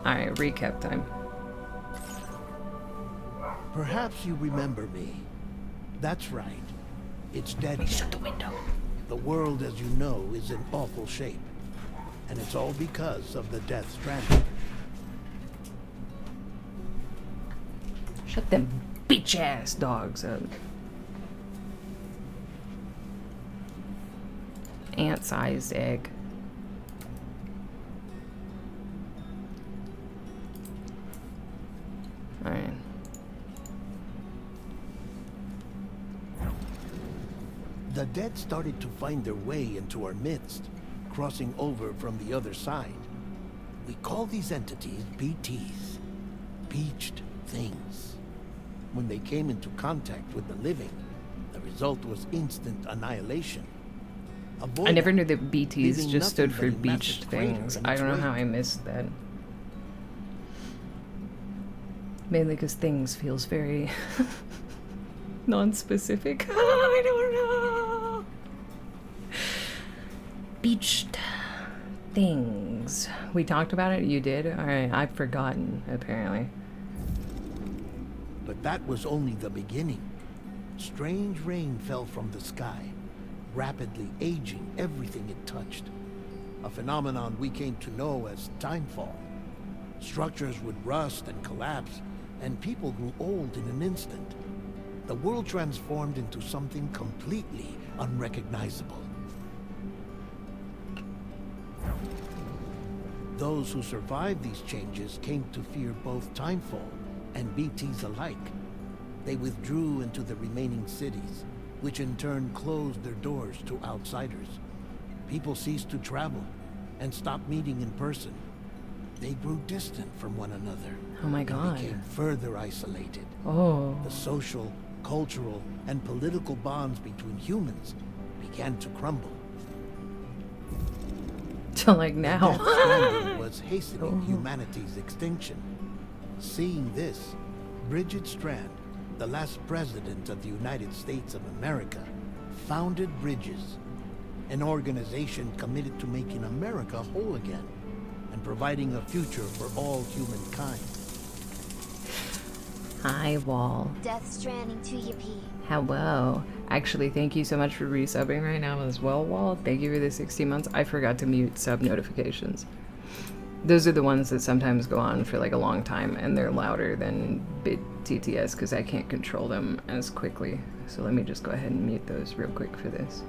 Alright, recap time. Perhaps you remember me. That's right. It's dead now. Shut the window. The world, as you know, is in awful shape. And it's all because of the death stranding. Shut them bitch-ass dogs up. Ant-sized egg. Alright. The dead started to find their way into our midst, crossing over from the other side. We call these entities BTs, beached things. When they came into contact with the living, the result was instant annihilation. I never knew that BTs just stood for beached things. I don't know how I missed that. Mainly because things feels very non-specific. I don't know. Beached things. We talked about it? You did? Alright, I've forgotten, apparently. But that was only the beginning. Strange rain fell from the sky, rapidly aging everything it touched. A phenomenon we came to know as timefall. Structures would rust and collapse, and people grew old in an instant. The world transformed into something completely unrecognizable. Those who survived these changes came to fear both timefall and BTs alike. They withdrew into the remaining cities, which in turn closed their doors to outsiders. People ceased to travel and stopped meeting in person. They grew distant from one another. Oh my god. And became further isolated. Oh. The social, cultural, and political bonds between humans began to crumble. So like now. The death stranding was hastening humanity's extinction. Seeing this, Bridget Strand, the last president of the United States of America, founded Bridges, an organization committed to making America whole again and providing a future for all humankind. Hi, Wall. Death Stranding to you, P. Hello. Actually, thank you so much for resubbing right now as well, Wall. Thank you for the 16 months. I forgot to mute sub notifications. Those are the ones that sometimes go on for like a long time, and they're louder than BitTTS because I can't control them as quickly. So let me just go ahead and mute those real quick for this.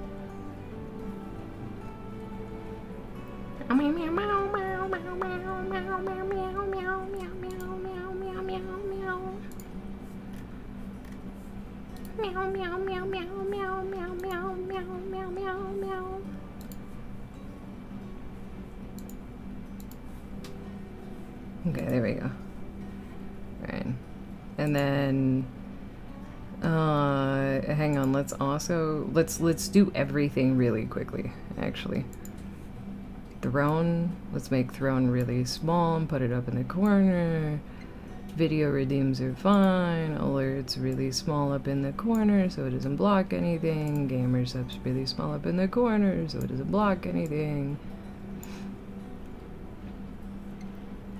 Okay, there we go. Alright. And then hang on, let's do everything really quickly, actually. Throne, let's make throne really small and put it up in the corner. Video redeems are fine. Alerts really small up in the corner so it doesn't block anything. Gamer subs really small up in the corner so it doesn't block anything.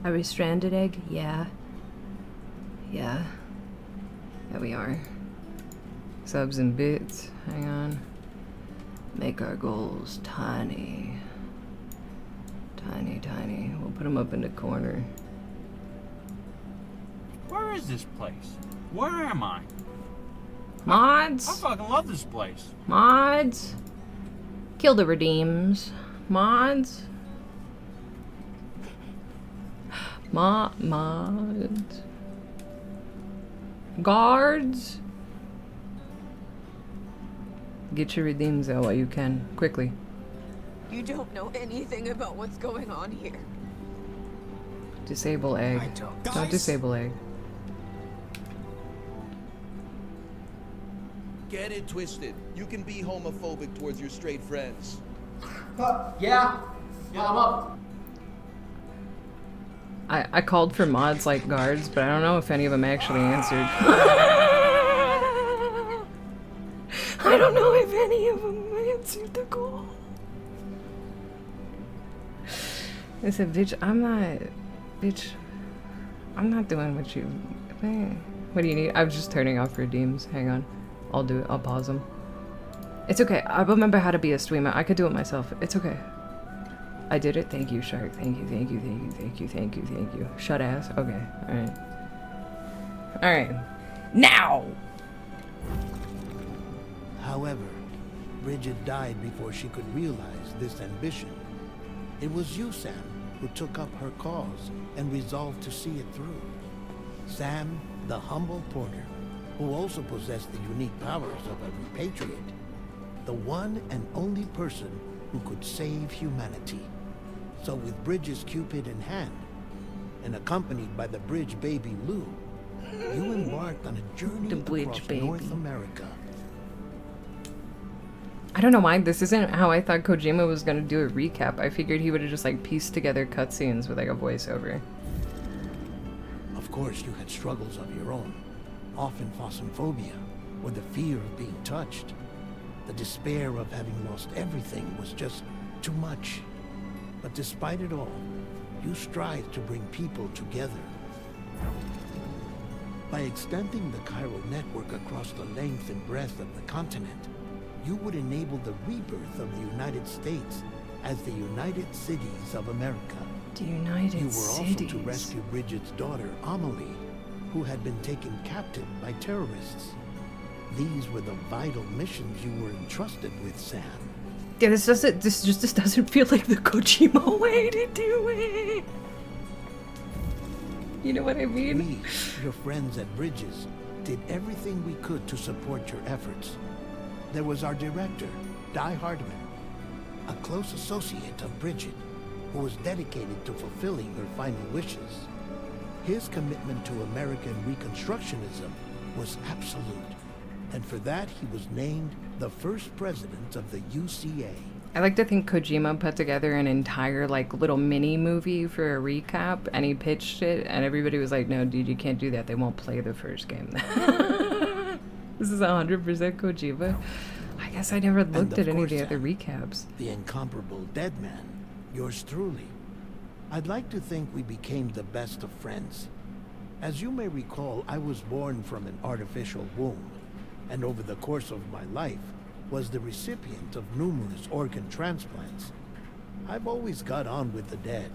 Are we stranded, Egg? Yeah. Yeah. Yeah, we are. Subs and bits. Hang on. Make our goals tiny. Tiny, tiny. We'll put them up in the corner. Where is this place? Where am I? Mods? I fucking love this place. Mods? Kill the redeems. Mods? Mods? Guards? Get your redeems out while you can. Quickly. You don't know anything about what's going on here. Disable egg. Don't disable egg. Get it twisted. You can be homophobic towards your straight friends. Yeah, I'm up. I called for mods like guards, but I don't know if any of them actually answered. I don't know if any of them answered the call. I said, bitch, I'm not... Bitch, I'm not doing what you... What do you need? I was just turning off redeems. Hang on. I'll do it. I'll pause them. It's okay. I remember how to be a streamer. I could do it myself. It's okay. I did it. Thank you, Shark. Thank you, thank you, thank you, thank you, thank you, thank you. Shut ass. Okay. Alright. Alright. Now! However, Bridget died before she could realize this ambition. It was you, Sam, who took up her cause and resolved to see it through. Sam, the humble porter, who also possessed the unique powers of a repatriate. The one and only person who could save humanity. So with Bridget's Cupid in hand, and accompanied by the bridge baby Lou, you embarked on a journey across North America. I don't know why this isn't how I thought Kojima was gonna do a recap. I figured he would have just like pieced together cutscenes with like a voiceover. Of course you had struggles of your own, often phosmophobia, or the fear of being touched. The despair of having lost everything was just too much. But despite it all, you strive to bring people together. By extending the chiral network across the length and breadth of the continent, you would enable the rebirth of the United States as the United Cities of America. The United You were Cities. also to rescue Bridget's daughter, Amelie, who had been taken captive by terrorists. These were the vital missions you were entrusted with, Sam. Yeah, this just doesn't feel like the Kojima way to do it. You know what I mean? We, your friends at Bridges, did everything we could to support your efforts. There was our director, Di Hardman, a close associate of Bridget, who was dedicated to fulfilling her final wishes. His commitment to American Reconstructionism was absolute, and for that he was named the first president of the UCA. I like to think Kojima put together an entire like little mini movie for a recap, and he pitched it, and everybody was like, "No, dude, you can't do that. They won't play the first game." This is 100% Kojima. I guess I never looked at any of the other recaps. The incomparable Dead Man, yours truly. I'd like to think we became the best of friends. As you may recall, I was born from an artificial womb, and over the course of my life, was the recipient of numerous organ transplants. I've always got on with the dead.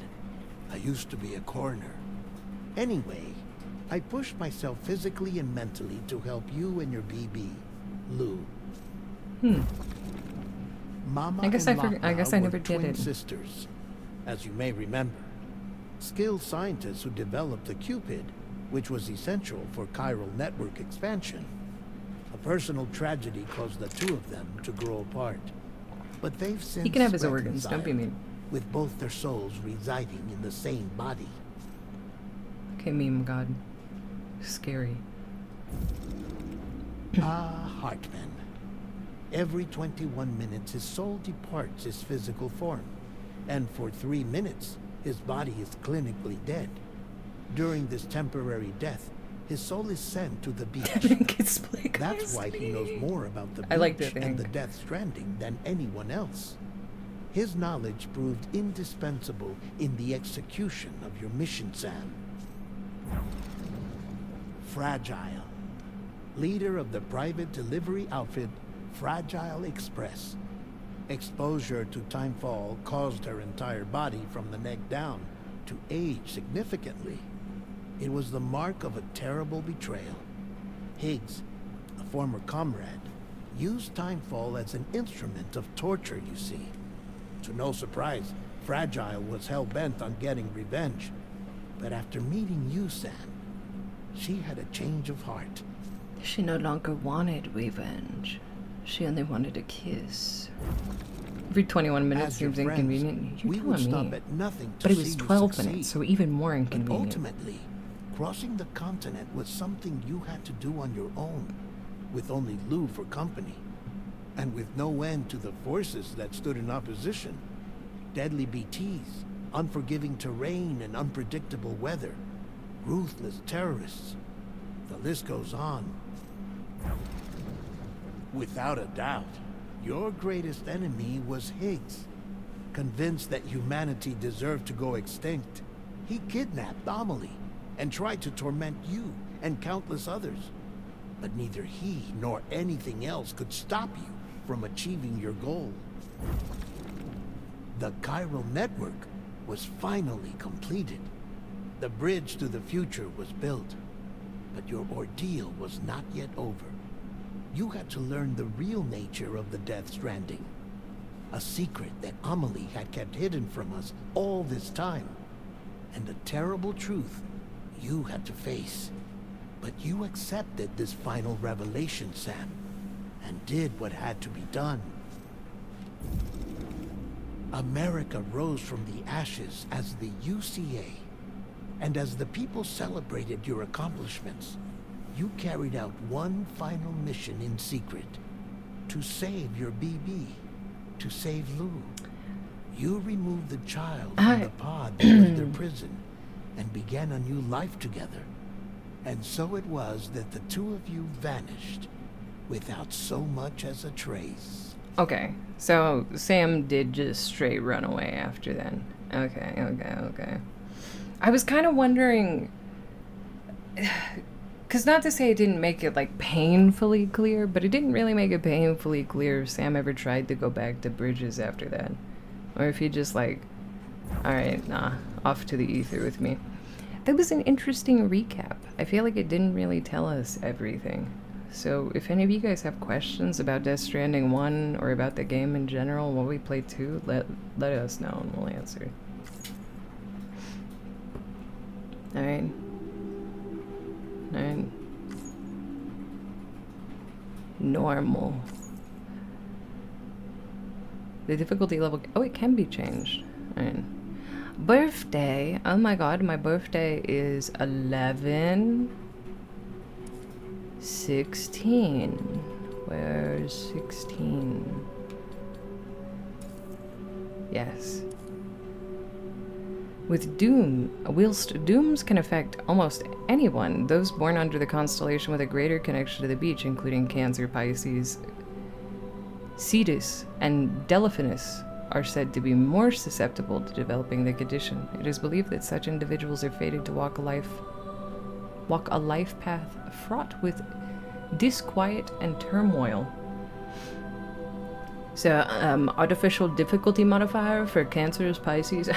I used to be a coroner. Anyway, I pushed myself physically and mentally to help you and your BB, Lou. Mama I guess and I guess I Lachlan never were did twin it. sisters, as you may remember. Skilled scientists who developed the Cupid, which was essential for chiral network expansion. A personal tragedy caused the two of them to grow apart. But they've since He can have his organs, don't be reconciled, mean. with both their souls residing in the same body. Okay, meme god. Scary. Hartman. Every 21 minutes his soul departs his physical form, and for 3 minutes his body is clinically dead. During this temporary death, his soul is sent to the beach. That's why he knows more about the I like beach to and the think. Death Stranding than anyone else. His knowledge proved indispensable in the execution of your mission, Sam. Fragile. Leader of the private delivery outfit, Fragile Express. Exposure to timefall caused her entire body from the neck down to age significantly. It was the mark of a terrible betrayal. Higgs, a former comrade, used timefall as an instrument of torture, you see. To no surprise, Fragile was hell-bent on getting revenge. But after meeting you, Sam, she had a change of heart. She no longer wanted revenge. She only wanted a kiss. Every 21 minutes As your seems friends, inconvenient. You're we would telling stop me. at nothing to But it see was you 12 succeed. minutes, so even more But inconvenient. ultimately, crossing the continent was something you had to do on your own, with only Lou for company, and with no end to the forces that stood in opposition. Deadly BTs, unforgiving terrain and unpredictable weather, ruthless terrorists. The list goes on. Without a doubt, your greatest enemy was Higgs. Convinced that humanity deserved to go extinct, he kidnapped Amelie, and tried to torment you and countless others. But neither he nor anything else could stop you from achieving your goal. The chiral network was finally completed. The bridge to the future was built. But your ordeal was not yet over. You had to learn the real nature of the Death Stranding. A secret that Amelie had kept hidden from us all this time. And a terrible truth you had to face. But you accepted this final revelation, Sam, and did what had to be done. America rose from the ashes as the UCA. And as the people celebrated your accomplishments, you carried out one final mission in secret. To save your BB. To save Lou. You removed the child from the pod that was their prison and began a new life together. And so it was that the two of you vanished without so much as a trace. Okay, so Sam did just straight run away after then. Okay. I was kind of wondering, because not to say it didn't make it, like, painfully clear, but it didn't really make it painfully clear if Sam ever tried to go back to Bridges after that. Or if he just, like, alright, nah, off to the ether with me. That was an interesting recap. I feel like it didn't really tell us everything. So if any of you guys have questions about Death Stranding 1 or about the game in general while we play 2, let us know and we'll answer. Alright. Normal. The difficulty level... Oh, it can be changed. Alright. Birthday. Oh my god, my birthday is 11... 16. Where's 16? Yes. With whilst dooms can affect almost anyone, those born under the constellation with a greater connection to the beach, including Cancer, Pisces, Cetus, and Delphinus, are said to be more susceptible to developing the condition. It is believed that such individuals are fated to walk a life path fraught with disquiet and turmoil. So, artificial difficulty modifier for Cancers, Pisces.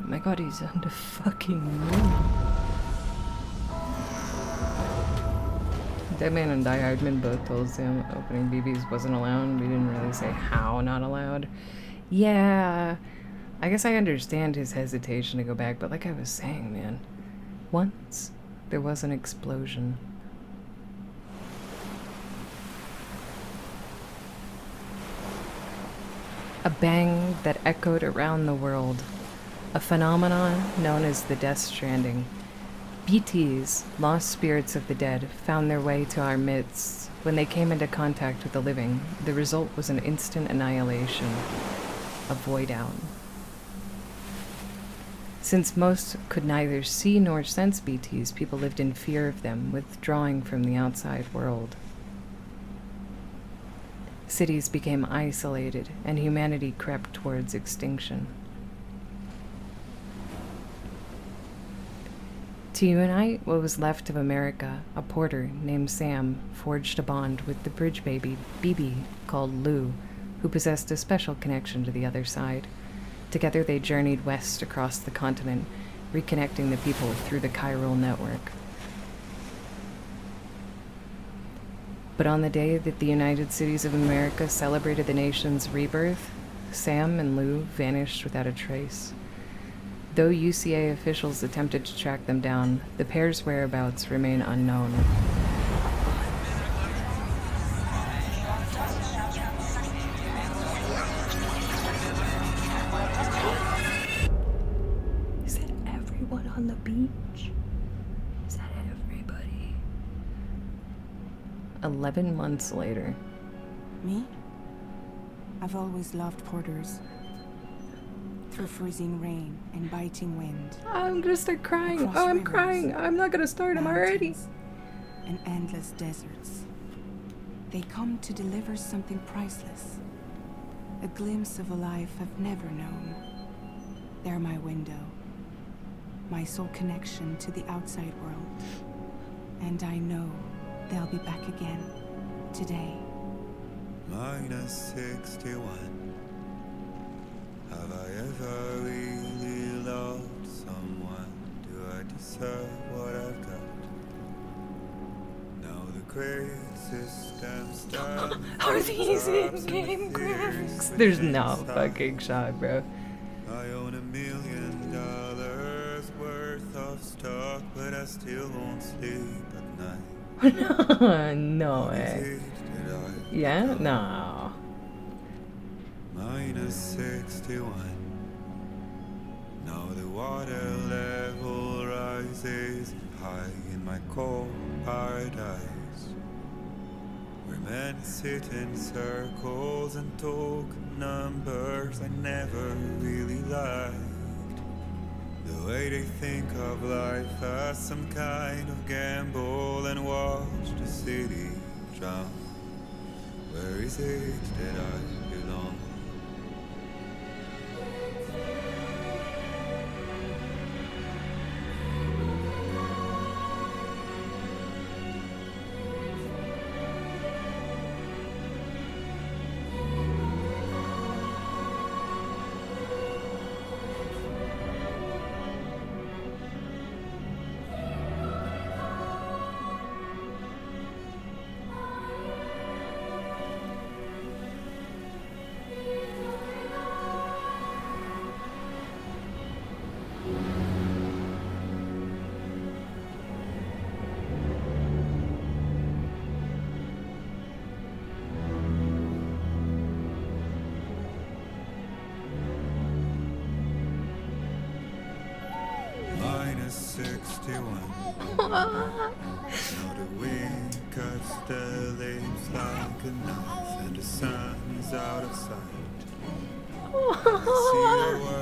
My god, he's on the fucking moon. Deadman and Die Hardman both told Sam opening BBs wasn't allowed. We didn't really say how not allowed. Yeah, I guess I understand his hesitation to go back, but like I was saying, man, once there was an explosion. A bang that echoed around the world. A phenomenon known as the Death Stranding. BTs, lost spirits of the dead, found their way to our midst. When they came into contact with the living, the result was an instant annihilation. A void out. Since most could neither see nor sense BTs, people lived in fear of them, withdrawing from the outside world. Cities became isolated, and humanity crept towards extinction. To unite what was left of America, a porter named Sam forged a bond with the bridge baby, BB, called Lou, who possessed a special connection to the other side. Together they journeyed west across the continent, reconnecting the people through the chiral network. But on the day that the United Cities of America celebrated the nation's rebirth, Sam and Lou vanished without a trace. Though UCA officials attempted to track them down, the pair's whereabouts remain unknown. Is that everyone on the beach? Is that everybody? 11 months later. Me? I've always loved porters. Through freezing rain and biting wind. I'm gonna start crying. Oh, I'm crying. I'm not gonna start. I'm already. And endless deserts. They come to deliver something priceless. A glimpse of a life I've never known. They're my window. My sole connection to the outside world. And I know they'll be back again. Today. Minus 61. Have I ever really loved someone? Do I deserve what I've got? Now the great system stands. Are these in-game graphics? There's no fucking shot, bro. I own $1 million worth of stock, but I still won't sleep at night. No way. Yeah? No. Minus 61. Now the water level rises high in my cold paradise, where men sit in circles and talk numbers I never really liked. The way they think of life as some kind of gamble and watch the city drown. Where is it that I belong? Minus 61. Now the wind cuts the leaves like a knife, and the sun is out of sight.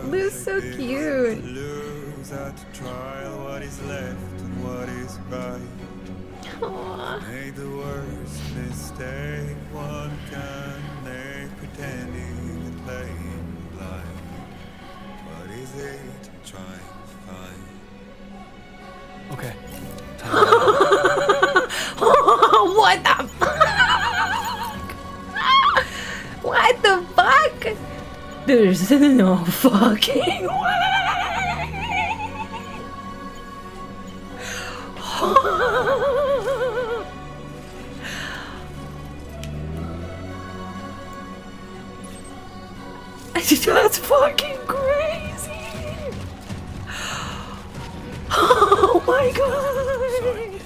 Lou's so cute. Lose at the trial what is left and what is right. Made the worst mistake one can make, pretending and playing blind. What is it I'm trying to find? Okay. What the fuck? What the fuck? There's no fucking way. That's fucking crazy. Oh my god.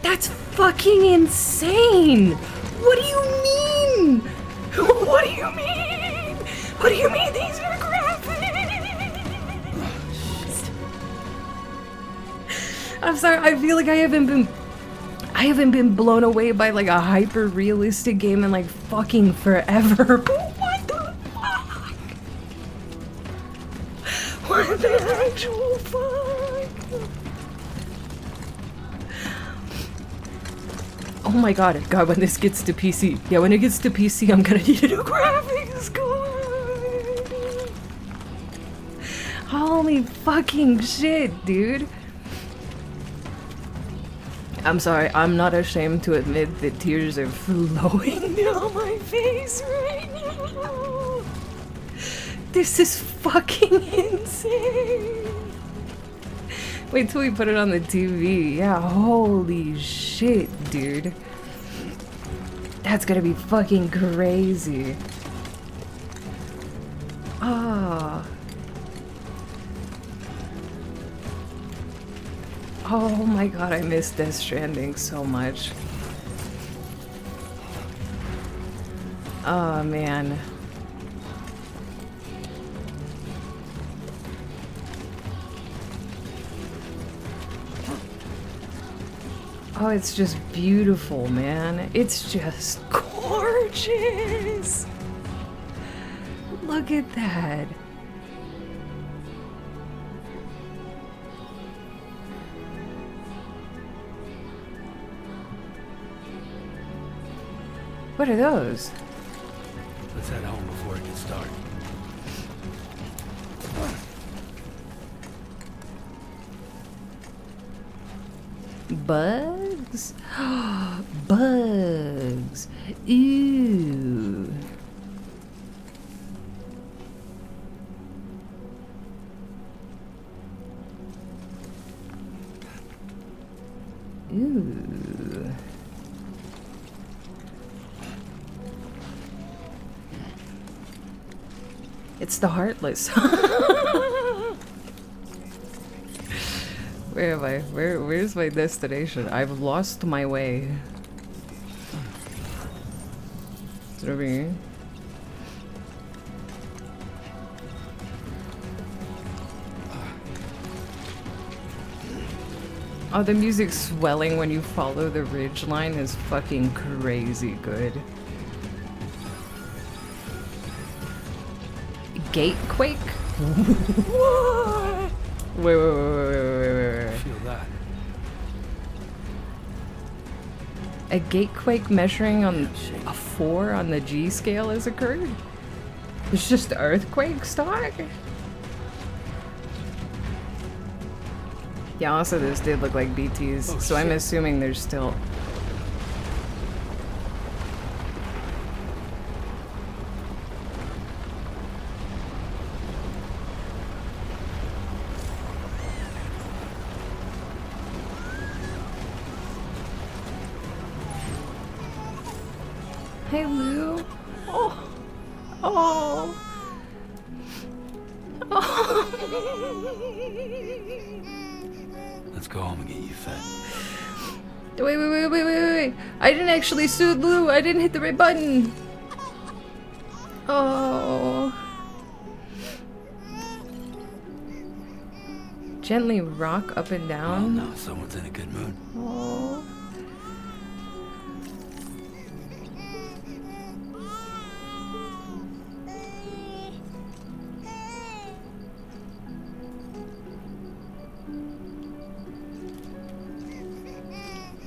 That's fucking insane. What do you mean? What do you mean? What do you mean these are graphics? I'm sorry, I feel like I haven't been blown away by like a hyper realistic game in like fucking forever. What the fuck? What the actual fuck? Oh my god, God, when this gets to PC. Yeah, when it gets to PC, I'm gonna need a new graphics card. Holy fucking shit, dude. I'm sorry, I'm not ashamed to admit that tears are flowing down my face right now. This is fucking insane. Wait till we put it on the TV. Yeah, holy shit, dude. That's gonna be fucking crazy. Ah. Oh my god, I miss Death Stranding so much. Oh man. Oh, it's just beautiful, man. It's just gorgeous. Look at that. What are those? Let's head home before it gets dark. Bugs? Bugs. Ew. Ooh. It's the Heartless. Where am I? Where's my destination? I've lost my way. Is it over here? Oh, the music swelling when you follow the ridge line is fucking crazy good. Gatequake? What? Wait. Feel that. A gatequake measuring on a 4 on the G scale has occurred? It's just earthquake stock? Yeah, also this did look like BTs, so I'm assuming there's still... Hey, Lou. Oh. Oh. Let's go home and get you fed. Wait. I didn't actually soothe Lou. I didn't hit the right button. Oh. Gently rock up and Oh down. no, someone's in a good mood. Oh.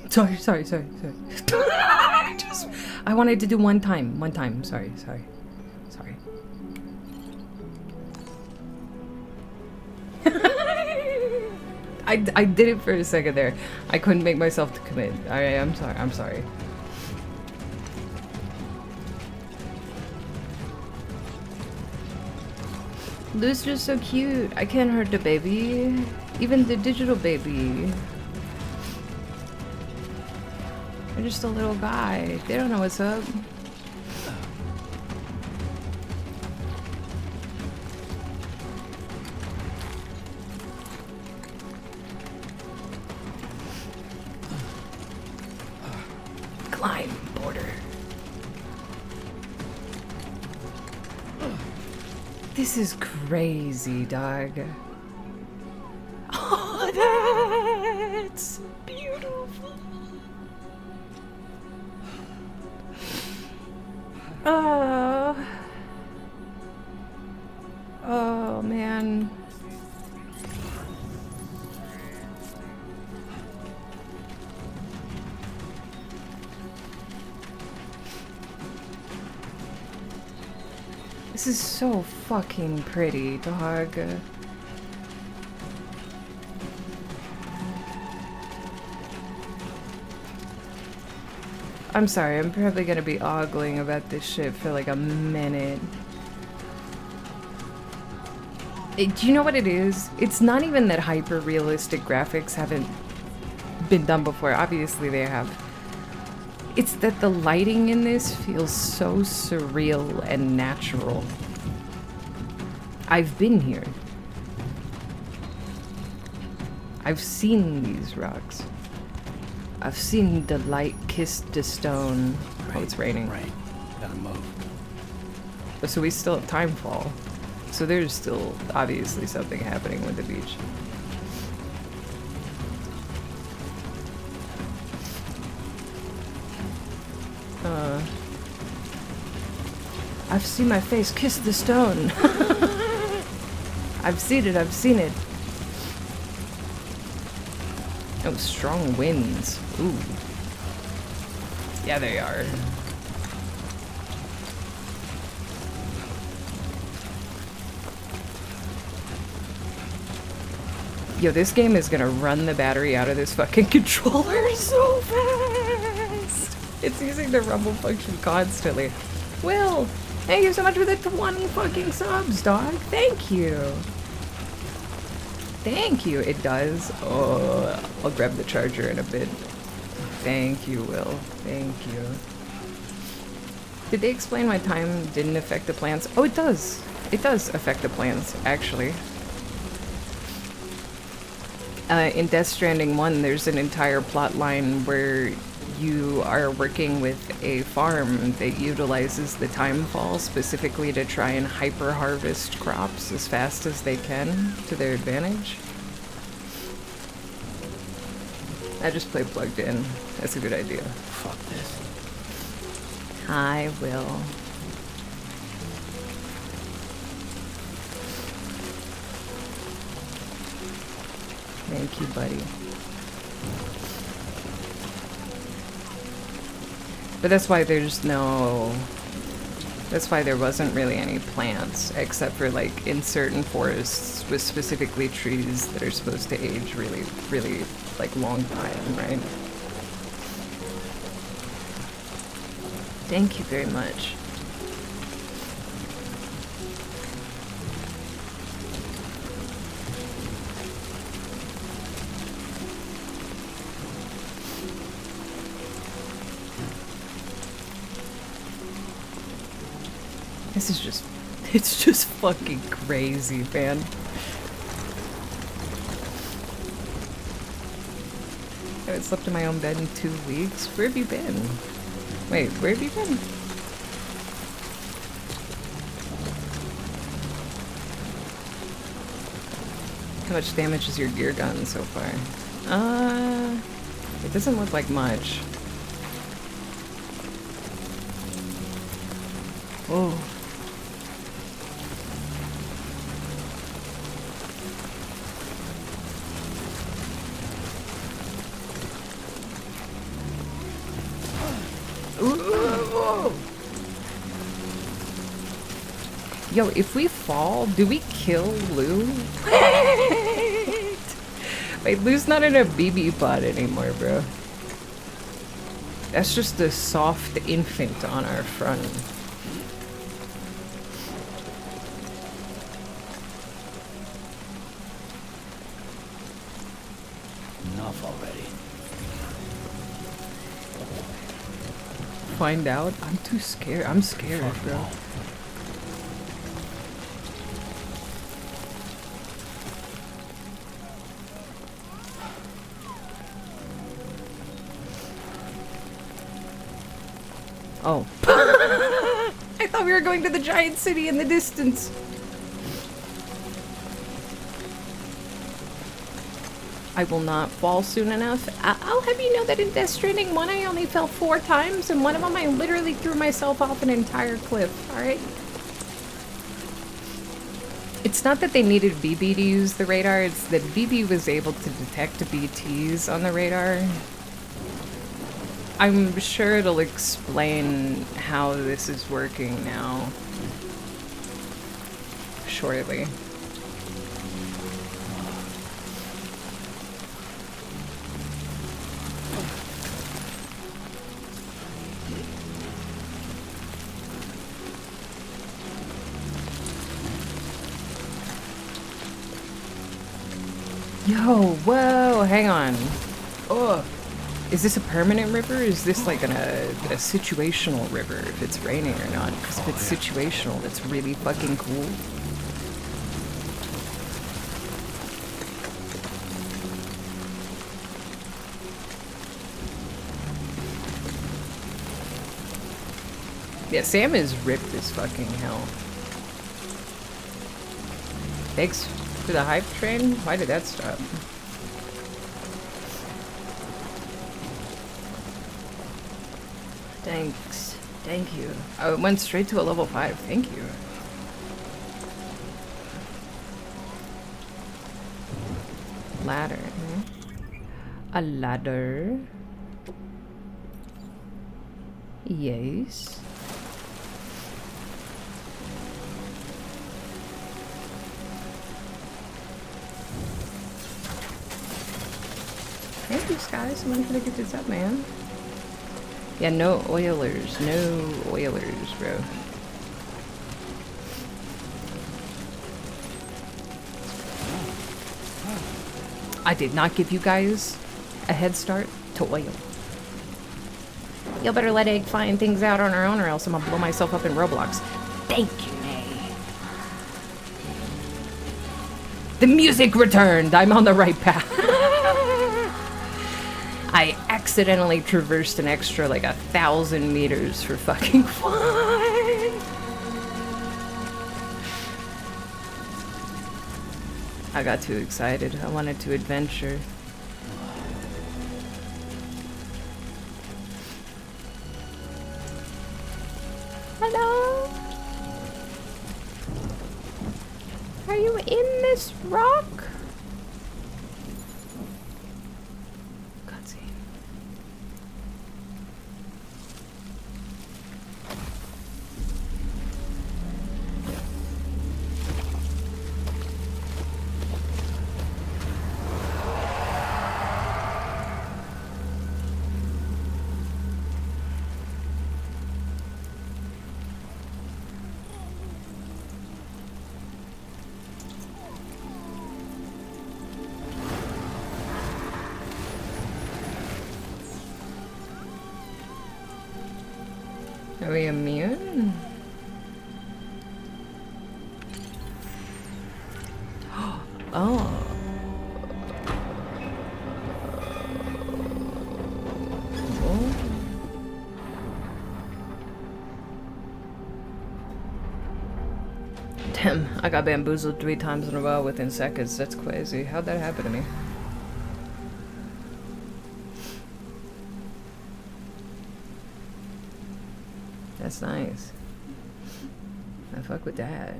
Sorry. I wanted to do one time. Sorry. I did it for a second there. I couldn't make myself to commit. I'm sorry. Lou's just so cute. I can't hurt the baby. Even the digital baby. They're just a little guy. They don't know what's up. Climb, border. This is crazy, dog. Oh, that's beautiful. Oh man. This is so fucking pretty, dog. I'm sorry, I'm probably gonna be ogling about this shit for like a minute. Do you know what it is? It's not even that hyper-realistic graphics haven't been done before. Obviously they have. It's that the lighting in this feels so surreal and natural. I've been here. I've seen these rocks. I've seen the light kiss the stone. Oh, it's raining. Rain. Gotta move. So we still have timefall. So there's still obviously something happening with the beach. I've seen my face kiss the stone. I've seen it. Oh, strong winds. Ooh. Yeah, they are. Yo, this game is gonna run the battery out of this fucking controller so fast. It's using the rumble function constantly. Will, thank you so much for the 20 fucking subs, dog. Thank you. Thank you. It does. Oh, I'll grab the charger in a bit. Thank you, Will. Thank you. Did they explain why time didn't affect the plants? Oh, it does. It does affect the plants, actually. In Death Stranding 1, there's an entire plot line where you are working with a farm that utilizes the time fall specifically to try and hyper harvest crops as fast as they can to their advantage. I just play plugged in. That's a good idea. Fuck this. I will. Thank you, buddy. But that's why there's no... That's why there wasn't really any plants, except for like in certain forests with specifically trees that are supposed to age really, really like long time, right? Thank you very much. This is just, it's just fucking crazy, man. I haven't slept in my own bed in 2 weeks. Where have you been? Wait, where have you been? How much damage is your gear gun so far? It doesn't look like much. Oh. Yo, if we fall, do we kill Lou? Wait, Lou's not in a BB pod anymore, bro. That's just a soft infant on our front. Enough already. Find out? I'm too scared. I'm scared, bro. Oh. I thought we were going to the giant city in the distance. I will not fall soon enough. I'll have you know that in Death Stranding 1 I only fell 4 times, and one of them I literally threw myself off an entire cliff, alright? It's not that they needed BB to use the radar, it's that BB was able to detect BTs on the radar. I'm sure it'll explain how this is working now. Shortly. Yo, whoa, hang on. Oh. Is this a permanent river? Is this like a situational river if it's raining or not? Because if it's situational, it's really fucking cool. Yeah, Sam is ripped as fucking hell. Thanks for the hype train? Why did that stop? Thanks. Thank you. Oh, it went straight to a level 5. Thank you. Ladder. A ladder. Yes. guys. Someone try to get this up, man. Yeah, no oilers. No oilers, bro. I did not give you guys a head start to oil. You better let Egg find things out on her own or else I'm gonna blow myself up in Roblox. Thank you, Nay. The music returned. I'm on the right path. I accidentally traversed an extra like 1,000 meters for fucking fun. I got too excited. I wanted to adventure. Hello? Are you in this rock? Cutscene. Are we immune? Oh. Damn, I got bamboozled 3 times in a row within seconds. That's crazy. How'd that happen to me? That's nice. I fuck with that.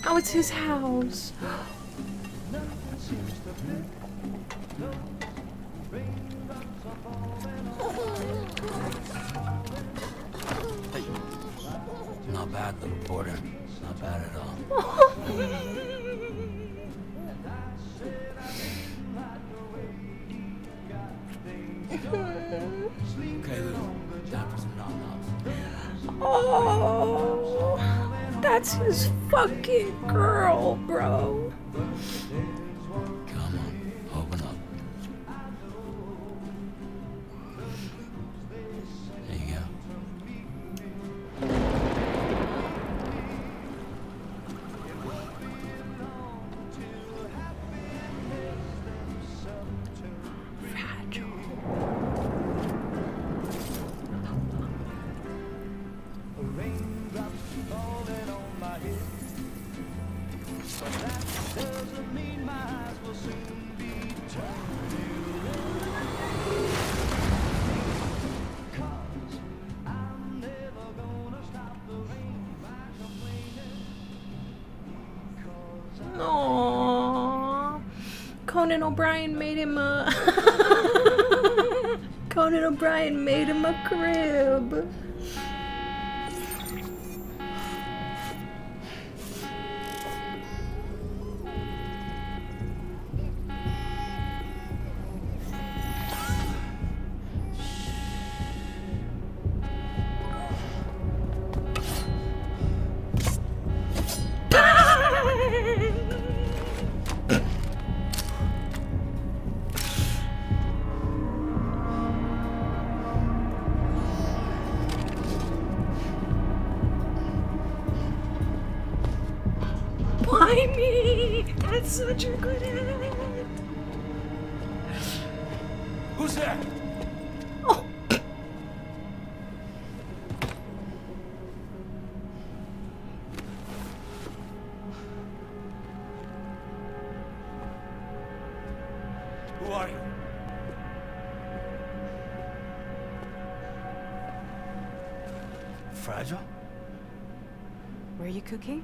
Oh, it's his house. Not bad, little porter. Not bad at all. Okay, Lou. Time for some nom-noms. Oh, that's his fucking girl, bro. Come on, open up. There you go. Aww. Conan O'Brien made him a... Conan O'Brien made him a crib. Why me? That's such a good ad. Who's there? Oh. Who are you? Fragile? Were you cooking?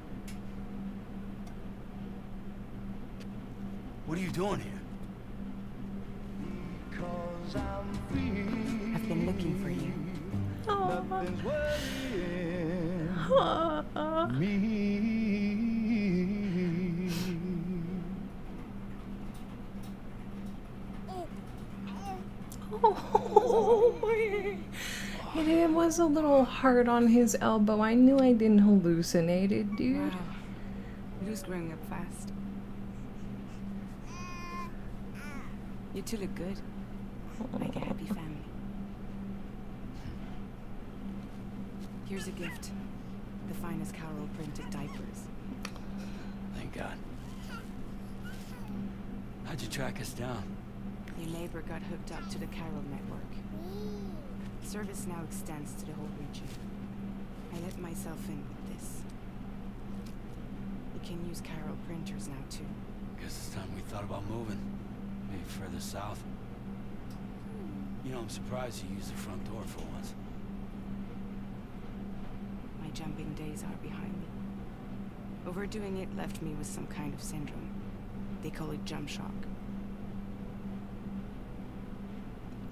What are you doing here? I've been looking for you. Oh. Oh my. And it was a little hard on his elbow. I knew I didn't hallucinate it, dude. Wow. Lou's growing up fast. You two look good. Like a happy family. Here's a gift. The finest Carol printed diapers. Thank God. How'd you track us down? Your neighbor got hooked up to the Carol network. Service now extends to the whole region. I let myself in with this. You can use Carol printers now too. Guess it's time we thought about moving. Maybe further south. You know, I'm surprised you used the front door for once. My jumping days are behind me. Overdoing it left me with some kind of syndrome. They call it jump shock.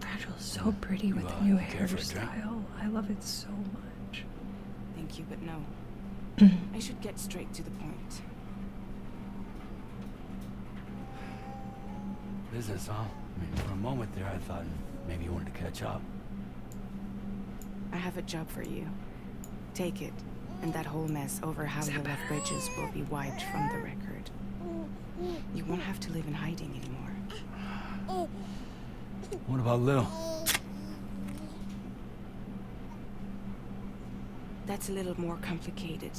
Fragile's so pretty with the new hairstyle. I love it so much. Thank you, but no. I should get straight to the point. Business, huh? I mean, for a moment there I thought maybe you wanted to catch up. I have a job for you. Take it, and that whole mess over how you left bridges will be wiped from the record. You won't have to live in hiding anymore. What about Lil? That's a little more complicated.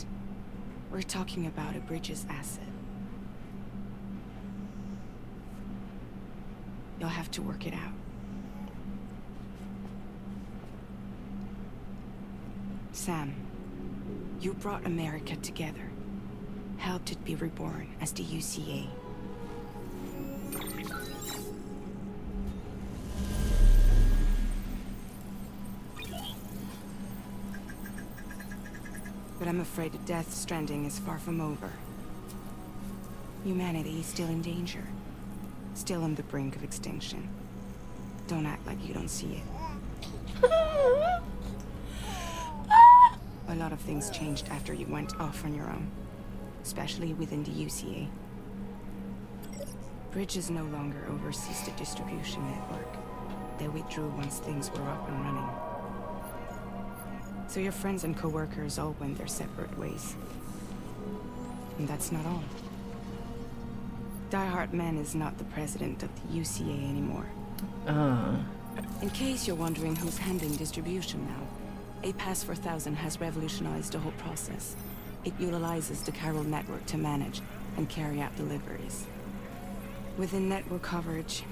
We're talking about a bridges asset. You'll have to work it out. Sam, you brought America together. Helped it be reborn as the UCA. But I'm afraid that Death Stranding is far from over. Humanity is still in danger. Still on the brink of extinction. Don't act like you don't see it. A lot of things changed after you went off on your own. Especially within the UCA. Bridges no longer oversees the distribution network. They withdrew once things were up and running. So your friends and co-workers all went their separate ways. And that's not all. Die Hard Man is not the president of the UCA anymore. In case you're wondering who's handling distribution now, A Pass for 1000 has revolutionized the whole process. It utilizes the Carol network to manage and carry out deliveries. Within network coverage,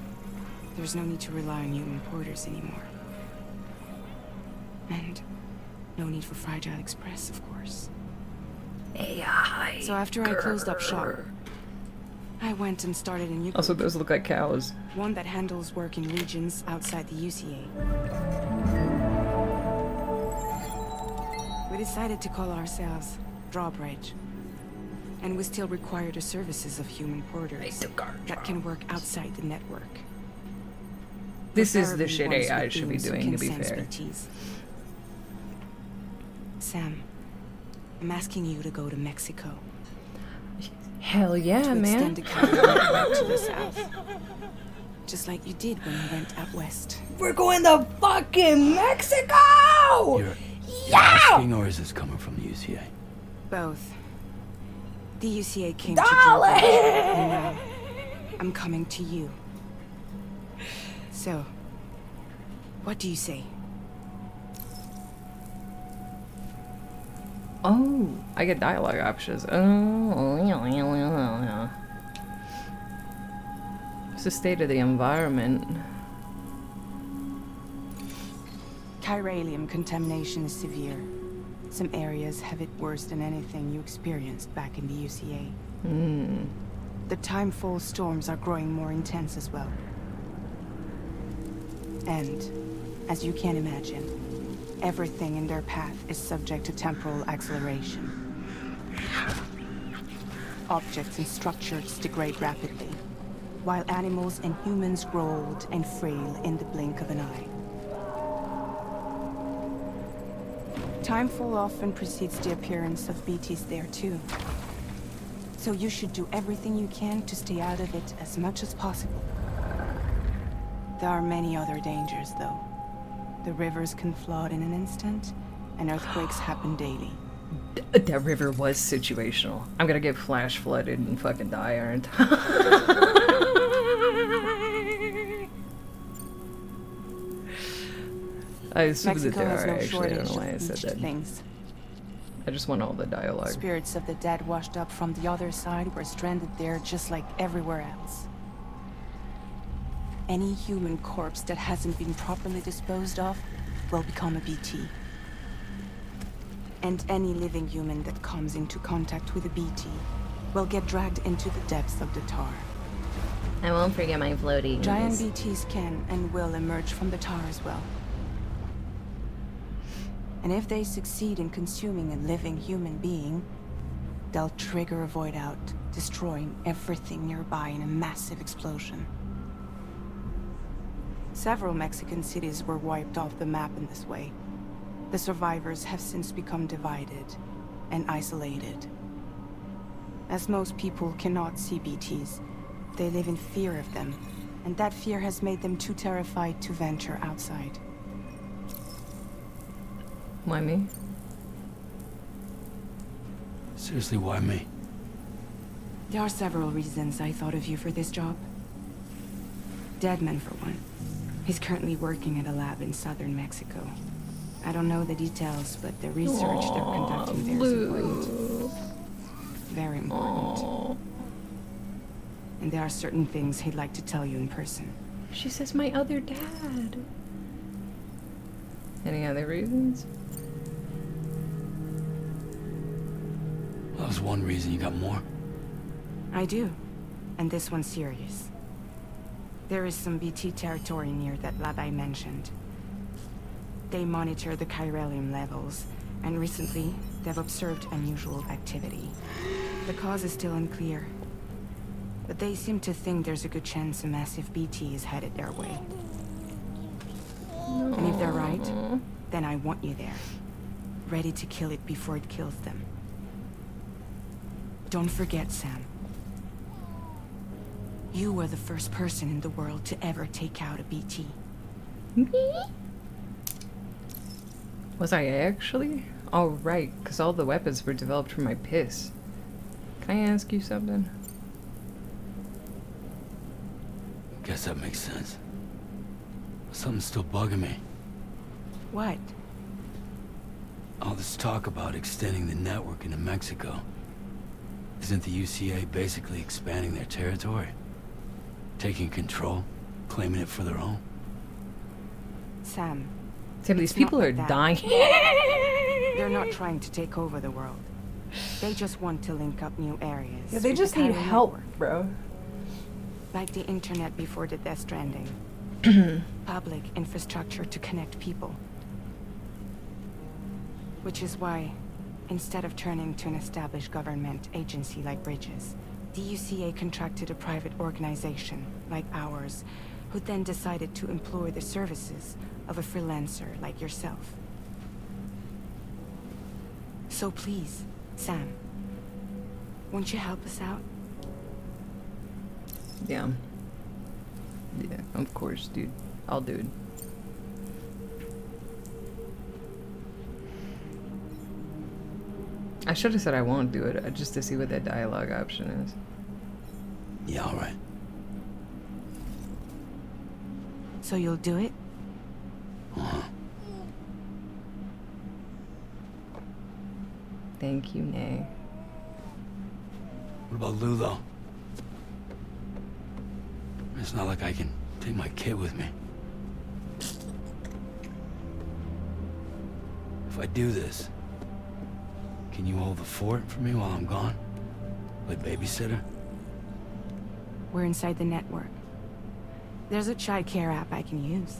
there's no need to rely on human porters anymore. And no need for Fragile Express, of course. AI. So after I closed up shop, I went and started a new Also, group, those look like cows. one that handles work in regions outside the UCA. We decided to call ourselves Drawbridge. And we still require the services of human porters that can work outside the network. This is the Preferably shit ones AI with should be beings who doing, can to be sense fair. BTs. Sam, I'm asking you to go to Mexico. Hell yeah, To man. extend the Carol network to the south. Just like you did when you went out west. We're going to fucking Mexico! You're asking, or is this coming from the UCA? Both. The UCA came Darling! to Drawbridge, and now I'm coming to you. So, what do you say? Oh, I get dialogue options. Oh, yeah. It's the state of the environment. Chiralium contamination is severe. Some areas have it worse than anything you experienced back in the UCA. The timefall storms are growing more intense as well. And, as you can imagine, everything in their path is subject to temporal acceleration. Objects and structures degrade rapidly, while animals and humans grow old and frail in the blink of an eye. Timefall often precedes the appearance of BTs there too. So you should do everything you can to stay out of it as much as possible. There are many other dangers, though. The rivers can flood in an instant, and earthquakes happen daily. That river was situational. I'm gonna get flash flooded and fucking die, aren't I? I assume that Mexico there has are, no actually. I shortage don't know why I of said beached that. things. I just want all the dialogue. Spirits of the dead washed up from the other side were stranded there just like everywhere else. Any human corpse that hasn't been properly disposed of will become a BT. And any living human that comes into contact with a BT will get dragged into the depths of the tar. I won't forget my floating. Giant BTs can and will emerge from the tar as well. And if they succeed in consuming a living human being, they'll trigger a void out, destroying everything nearby in a massive explosion. Several Mexican cities were wiped off the map in this way. The survivors have since become divided and isolated. As most people cannot see BTs, they live in fear of them, and that fear has made them too terrified to venture outside. Why me? Seriously, why me? There are several reasons I thought of you for this job. Deadman, for one. He's currently working at a lab in southern Mexico. I don't know the details, but the research they're conducting there is important. Very important. And there are certain things he'd like to tell you in person. She says my other dad. Any other reasons? That was one reason. You got more? I do. And this one's serious. There is some BT territory near that lab I mentioned. They monitor the chiralium levels, and recently, they've observed unusual activity. The cause is still unclear, but they seem to think there's a good chance a massive BT is headed their way. And if they're right, then I want you there, ready to kill it before it kills them. Don't forget, Sam. You were the first person in the world to ever take out a BT. Me? Was I actually? Oh, right, because all the weapons were developed from my piss. Can I ask you something? Guess that makes sense. Something's still bugging me. What? All this talk about extending the network into Mexico. Isn't the UCA basically expanding their territory? Taking control? Claiming it for their own? Sam. Sam, these It's people not are like that. dying. They're not trying to take over the world. They just want to link up new areas. Yeah, they with just the need chiral help, network. bro. Like the internet before the Death Stranding. Public infrastructure to connect people. Which is why, instead of turning to an established government agency like Bridges, the UCA contracted a private organization, like ours, who then decided to employ the services of a freelancer like yourself. So please, Sam, won't you help us out? Yeah. Yeah, of course, dude. I'll do it. I should have said I won't do it, just to see what that dialogue option is. Yeah, alright. So you'll do it? Thank you, Nay. What about Lou, though? It's not like I can take my kid with me. If I do this, can you hold the fort for me while I'm gone? Play babysitter? We're inside the network. There's a child care app I can use.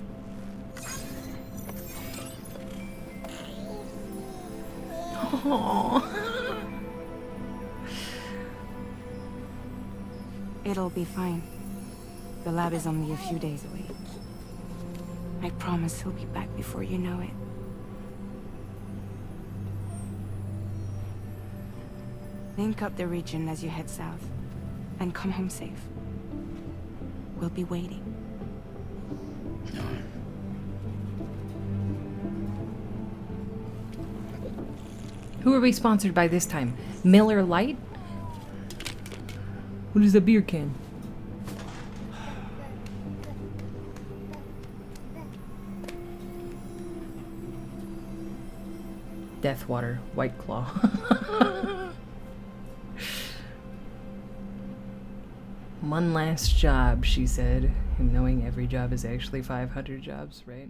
It'll be fine. The lab is only a few days away. I promise he'll be back before you know it. Link up the region as you head south, and come home safe. We'll be waiting. Who are we sponsored by this time? Miller Lite? What is a beer can? Deathwater, White Claw. One last job, she said, knowing every job is actually 500 jobs, right?